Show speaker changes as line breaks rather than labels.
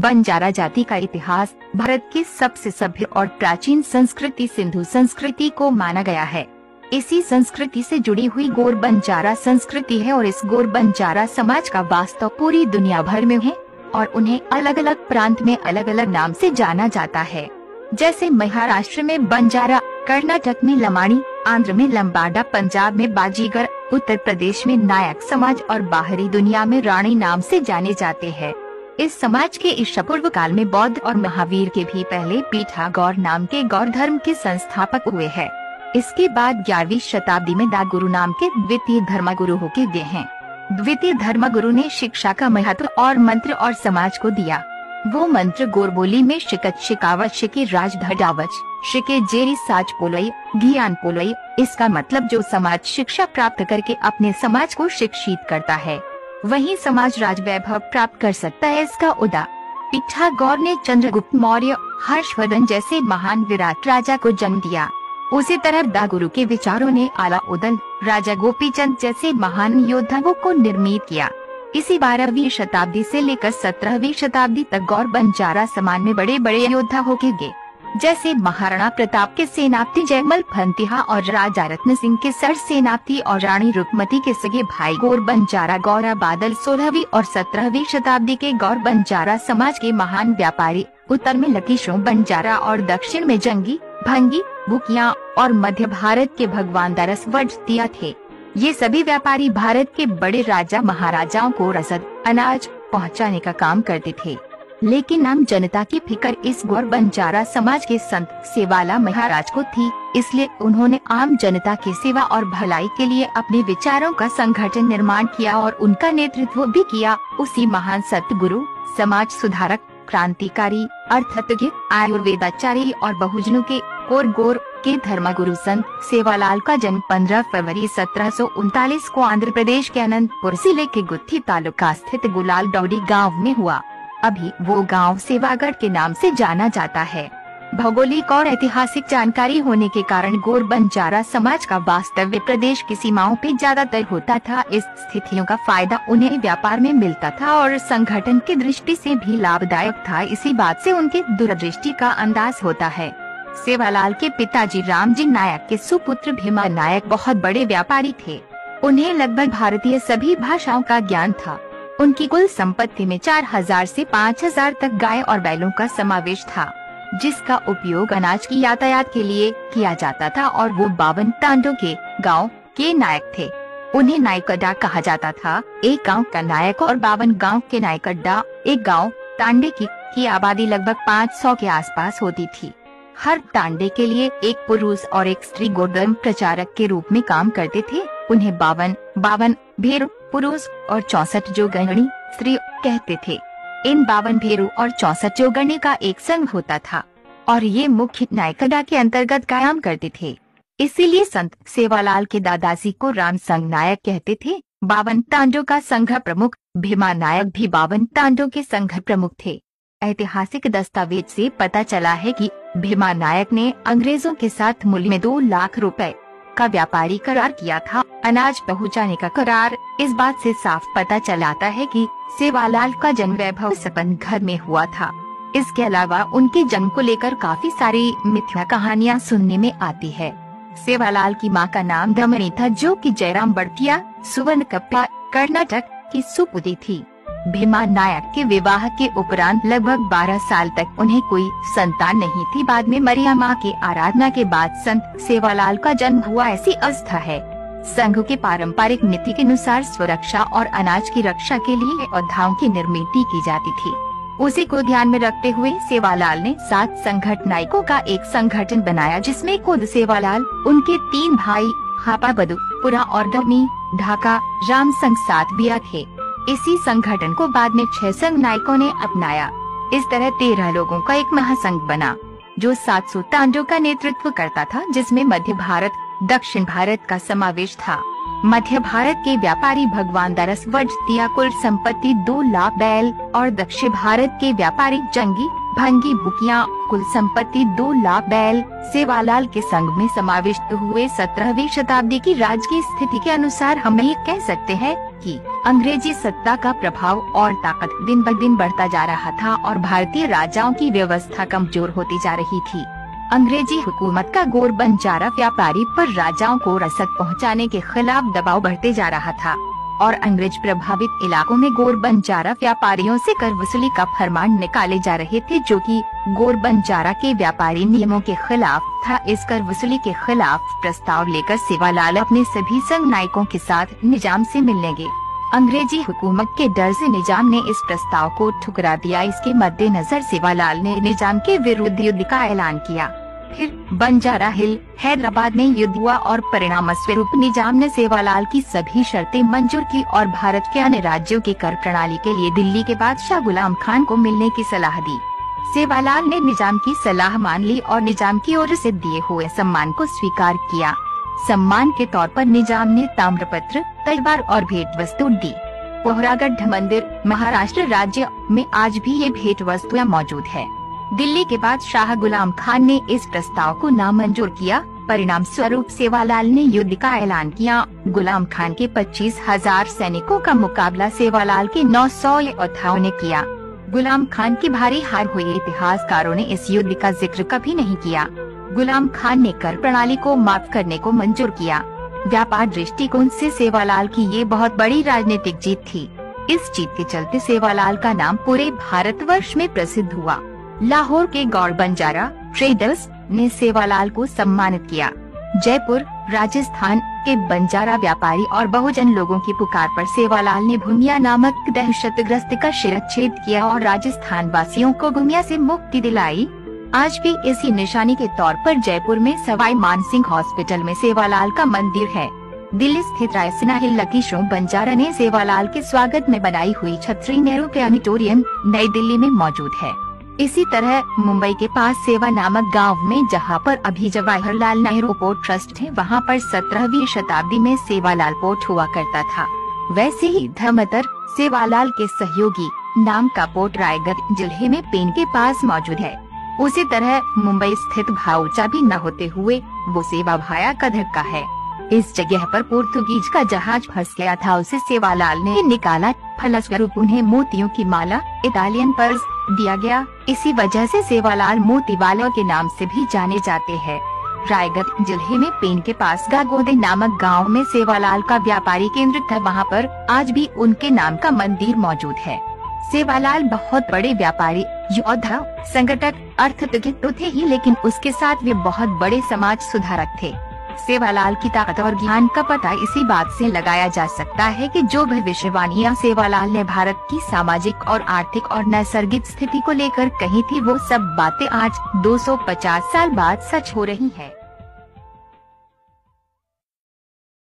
बंजारा जाति का इतिहास। भारत की सबसे सभ्य और प्राचीन संस्कृति सिंधु संस्कृति को माना गया है। इसी संस्कृति से जुड़ी हुई गोर बंजारा संस्कृति है और इस गोर बंजारा समाज का वास्तव पूरी दुनिया भर में है और उन्हें अलग अलग प्रांत में अलग अलग नाम से जाना जाता है। जैसे महाराष्ट्र में बंजारा, कर्नाटक में लमाणी, आंध्र में लंबाडा, पंजाब में बाजीगर, उत्तर प्रदेश में नायक समाज और बाहरी दुनिया में रानी नाम से जाने जाते हैं। इस समाज के ईसा पूर्व काल में बौद्ध और महावीर के भी पहले पीठागौर नाम के गौर धर्म के संस्थापक हुए हैं। इसके बाद 11वीं शताब्दी में दागुरु नाम के द्वितीय धर्मगुरु होके गए हैं। द्वितीय धर्मगुरु ने शिक्षा का महत्व और मंत्र और समाज को दिया। वो मंत्र गोर बोली में शिकत शिकावत शिके राज धडावच शिके जेरी साज पोलई ज्ञान पोलई। इसका मतलब जो समाज शिक्षा प्राप्त करके अपने समाज को शिक्षित करता है वही समाज राज वैभव प्राप्त कर सकता है। इसका उदा पीठागौर ने चंद्रगुप्त मौर्य, हर्षवर्धन जैसे महान विराट राजा को जन्म दिया। उसी तरह दागुरु के विचारों ने अलाउद्दीन, राजा गोपीचंद जैसे महान योद्धाओं को निर्मित किया। इसी 12वीं शताब्दी से लेकर 17वीं शताब्दी तक गौर बंजारा समाज में बड़े बड़े योद्धा होके गए। जैसे महाराणा प्रताप के सेनापति जयमल फंतिहा और राजा रत्न सिंह के सर सेनापति और रानी रुकमती के सगे भाई गौर बंजारा गौरा बादल। 16वीं और 17वीं शताब्दी के गौर बंजारा समाज के महान व्यापारी उत्तर में लकीशों बंजारा और दक्षिण में जंगी, भंगी, बुकिया और मध्य भारत के भगवान दारस वजतिया थे। ये सभी व्यापारी भारत के बड़े राजा महाराजाओं को रसद, अनाज पहुंचाने का काम करते थे। लेकिन आम जनता की फिक्र इस गौर बंजारा समाज के संत सेवालाल महाराज को थी, इसलिए उन्होंने आम जनता की सेवा और भलाई के लिए अपने विचारों का संगठन निर्माण किया और उनका नेतृत्व भी किया। उसी महान सतगुरु, समाज सुधारक, क्रांतिकारी, अर्थतज्ञ, आयुर्वेदाचार्य और बहुजनों के गोर के धर्मगुरु संत सेवालाल का जन्म 15 फरवरी 1739 को आंध्र प्रदेश के अनंतपुर जिले के गुत्थी तालुका स्थित गुलाल डौडी गांव में हुआ। अभी वो गांव सेवागढ़ के नाम से जाना जाता है। भौगोलिक और ऐतिहासिक जानकारी होने के कारण गोर बंजारा समाज का वास्तव्य प्रदेश की सीमाओं पे ज्यादातर होता था। इस स्थितियों का फायदा उन्हें व्यापार में मिलता था और संगठन की दृष्टि से भी लाभदायक था। इसी बात से उनके दूरदृष्टि का अंदाज होता है। सेवालाल के पिताजी रामजी नायक के सुपुत्र भीमा नायक बहुत बड़े व्यापारी थे। उन्हें लगभग भारतीय सभी भाषाओं का ज्ञान था। उनकी कुल संपत्ति में 4000 से 5000 तक गाय और बैलों का समावेश था, जिसका उपयोग अनाज की यातायात के लिए किया जाता था और वो 52 तांडों के गांव के नायक थे। उन्हें नायकड्डा कहा जाता था। एक गांव का नायक और 52 गांव के नायकड्डा। एक गांव तांडे की आबादी लगभग 500 के आसपास होती थी। हर तांडे के लिए एक पुरुष और एक स्त्री गोधर्म प्रचारक के रूप में काम करते थे। उन्हें 52 भेरू पुरुष और 64 जोगणी स्त्री कहते थे। इन 52 भेरू और 64 जोगणी का एक संघ होता था और ये मुख्य नायकड्डा के अंतर्गत कायम करते थे। इसीलिए संत सेवालाल के दादाजी को राम संघ नायक कहते थे। 52 तांडों का संघ प्रमुख भीमा नायक भी 52 तांडों के संघ प्रमुख थे। ऐतिहासिक दस्तावेज से पता चला है कि भीमा नायक ने अंग्रेजों के साथ मूल्य में 2 लाख रुपए का व्यापारी करार किया था। अनाज पहुंचाने का करार। इस बात से साफ पता चलाता है कि सेवालाल का जन्म वैभव संपन्न घर में हुआ था। इसके अलावा उनके जन्म को लेकर काफी सारी मिथ्या कहानियां सुनने में आती है। सेवालाल की मां का नाम दमनी था, जो कि जयराम बड़तिया सुवर्णकप्पा कर्नाटक की सुपुत्री थी। भीमा नायक के विवाह के उपरांत लगभग 12 साल तक उन्हें कोई संतान नहीं थी। बाद में मरिया माँ की आराधना के बाद संत सेवालाल का जन्म हुआ, ऐसी आस्था है। संघ के पारंपरिक नीति के अनुसार सुरक्षा और अनाज की रक्षा के लिए योद्धाओं की निर्मित की जाती थी। उसी को ध्यान में रखते हुए सेवालाल ने 7 संगठन नायकों का एक संगठन बनाया, जिसमें खुद सेवालाल, उनके 3 भाई हापा बदू पुरा और दमी ढाका राम संघ 7 बिया थे। इसी संगठन को बाद में 6 संघ नायकों ने अपनाया। इस तरह 13 लोगों का एक महासंघ बना, जो 700 तांडों का नेतृत्व करता था, जिसमें मध्य भारत, दक्षिण भारत का समावेश था। मध्य भारत के व्यापारी भगवान दारस वजतिया कुल संपत्ति 2 लाख बैल और दक्षिण भारत के व्यापारी जंगी, भंगी, बुकिया कुल संपत्ति 2 लाख बैल सेवालाल के संघ में समाविष्ट हुए। 17वीं शताब्दी की राजकीय स्थिति के अनुसार हम ये कह सकते हैं कि अंग्रेजी सत्ता का प्रभाव और ताकत दिन ब दिन बढ़ता जा रहा था और भारतीय राजाओं की व्यवस्था कमजोर होती जा रही थी। अंग्रेजी हुकूमत का गोर बंजारा व्यापारी पर राजाओं को रसद पहुंचाने के खिलाफ दबाव बढ़ते जा रहा था और अंग्रेज प्रभावित इलाकों में गोर बंजारा व्यापारियों से कर वसूली का फरमान निकाले जा रहे थे, जो कि गोर बंजारा के व्यापारी नियमों के खिलाफ था। इस कर वसूली के खिलाफ प्रस्ताव लेकर सेवालाल अपने सभी संग नायकों के साथ निजाम से मिलने गए। अंग्रेजी हुकूमत के डर से निजाम ने इस प्रस्ताव को ठुकरा दिया। इसके मद्देनजर सेवालाल ने निजाम के विरुद्ध युद्ध का ऐलान किया। फिर बंजारा हिल हैदराबाद में युद्ध हुआ और परिणाम स्वरूप निजाम ने सेवालाल की सभी शर्तें मंजूर की और भारत के अन्य राज्यों की कर प्रणाली के लिए दिल्ली के बादशाह गुलाम खान को मिलने की सलाह दी। सेवालाल ने निजाम की सलाह मान ली और निजाम की ओर से दिए हुए सम्मान को स्वीकार किया। सम्मान के तौर पर निजाम ने ताम्रपत्र, तलवार और भेंट वस्तु दी। पोहरागढ़ मंदिर महाराष्ट्र राज्य में आज भी ये भेंट वस्तुएं मौजूद है। दिल्ली के बादशाह गुलाम खान ने इस प्रस्ताव को नामंजूर किया। परिणाम स्वरूप सेवालाल ने युद्ध का ऐलान किया। गुलाम खान के 25,000 सैनिकों का मुकाबला सेवालाल के 900 योद्धाओं ने किया। गुलाम खान की भारी हार हुई। इतिहासकारों ने इस युद्ध का जिक्र कभी नहीं किया। गुलाम खान ने कर प्रणाली को माफ करने को मंजूर किया। व्यापार दृष्टिकोण से सेवालाल की ये बहुत बड़ी राजनीतिक जीत थी। इस जीत के चलते सेवालाल का नाम पूरे भारतवर्ष में प्रसिद्ध हुआ। लाहौर के गौर बंजारा ट्रेडर्स ने सेवालाल को सम्मानित किया। जयपुर राजस्थान के बंजारा व्यापारी और बहुजन लोगों की पुकार पर सेवालाल ने भूमिया नामक दहशतग्रस्त का शिरच्छेद किया और राजस्थान वासियों को भूमिया से मुक्ति दिलाई। आज भी इसी निशानी के तौर पर जयपुर में सवाई मानसिंह हॉस्पिटल में सेवालाल का मंदिर है। दिल्ली स्थित रायसीना हिल लकीशों बंजारा ने सेवालाल के स्वागत में बनाई हुई छतरी नेहरू प्लानिटोरियम नई दिल्ली में मौजूद है। इसी तरह मुंबई के पास सेवा नामक गांव में, जहां पर अभी जवाहरलाल नेहरू पोर्ट ट्रस्ट है, वहां पर 17वीं शताब्दी में सेवालाल पोर्ट हुआ करता था। वैसे ही धर्मतर सेवालाल के सहयोगी नाम का पोर्ट रायगढ़ जिले में पेन के पास मौजूद है। उसी तरह मुंबई स्थित भाऊचा भी न होते हुए वो सेवा भाया कधर का है। इस जगह पर पोर्तुगीज का जहाज फंस गया था, उसे सेवालाल ने निकाला। फलस्वरूप उन्हें मोतियों की माला इटालियन पर्स दिया गया। इसी वजह से सेवालाल मोती वालों के नाम से भी जाने जाते हैं। रायगढ़ जिले में पेन के पास गागोदे नामक गांव में सेवालाल का व्यापारी केंद्र था। वहां पर आज भी उनके नाम का मंदिर मौजूद है। सेवालाल बहुत बड़े व्यापारी, योद्धा, संगठक, अर्थतज्ञ तो थे ही, लेकिन उसके साथ वे बहुत बड़े समाज सुधारक थे। सेवालाल की ताकत और ज्ञान का पता इसी बात से लगाया जा सकता है कि जो भविष्यवाणियां सेवालाल ने भारत की सामाजिक और आर्थिक और नैसर्गिक स्थिति को लेकर कही थी, वो सब बातें आज 250 साल बाद सच हो रही है।